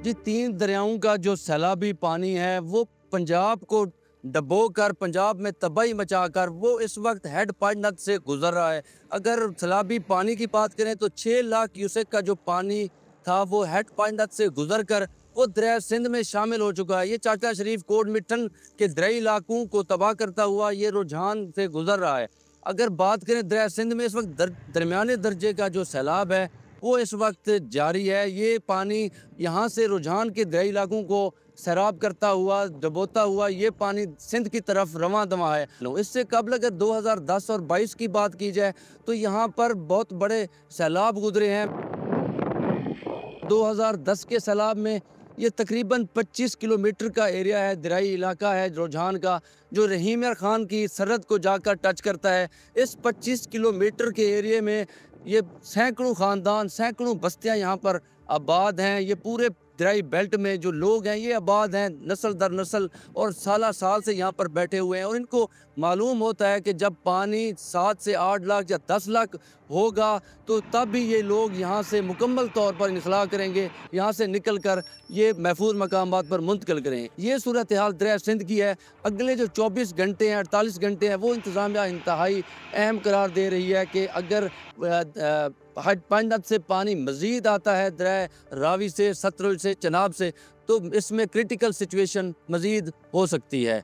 जी, 3 दरियाओं का जो सैलाबी पानी है वो पंजाब को डबो कर पंजाब में तबाही मचाकर वो इस वक्त हेड पाइनट से गुजर रहा है। अगर सैलाबी पानी की बात करें तो 6 लाख क्यूसेक का जो पानी था वो हेड पाइनट से गुजर कर वो दरिया सिंध में शामिल हो चुका है। ये चाचा शरीफ कोट मिट्टन के दरियाई इलाकों को तबाह करता हुआ ये रुझान से गुजर रहा है। अगर बात करें दरिया सिंध में इस वक्त दरमियाने दर्जे का जो सैलाब है वो इस वक्त जारी है। ये पानी यहाँ से रुझान के दरियाई इलाकों को सैराब करता हुआ डबोता हुआ ये पानी सिंध की तरफ रवां दवा है। इससे कबल अगर 2010 और 22 की बात की जाए तो यहाँ पर बहुत बड़े सैलाब गुजरे हैं। 2010 के सैलाब में ये तकरीबन 25 किलोमीटर का एरिया है, दरियाई इलाका है रुझान का, जो रहीम यार खान की सरहद को जाकर टच करता है। इस 25 किलोमीटर के एरिया में ये सैकड़ों ख़ानदान, सैकड़ों बस्तियां यहाँ पर आबाद हैं। ये पूरे दरियाई बेल्ट में जो लोग हैं ये आबाद हैं नस्ल दर नस्ल और साल साल से यहाँ पर बैठे हुए हैं। और इनको मालूम होता है कि जब पानी 7 से 8 लाख या 10 लाख होगा तो तब भी ये लोग यहाँ से मुकम्मल तौर पर इनखला करेंगे, यहाँ से निकल कर ये महफूज मकामात पर मुंतकिल करें। ये सूरत हाल दरिया सिंध की है। अगले जो 24 घंटे हैं, 48 घंटे हैं, वो इंतज़ामिया इंतहाई अहम करार दे रही है कि अगर हेड पाइनट से पानी मज़ीद आता है दरिया रावी से, सतलुज से, चनाब से, तो इसमें क्रिटिकल सिचुएशन मज़ीद हो सकती है।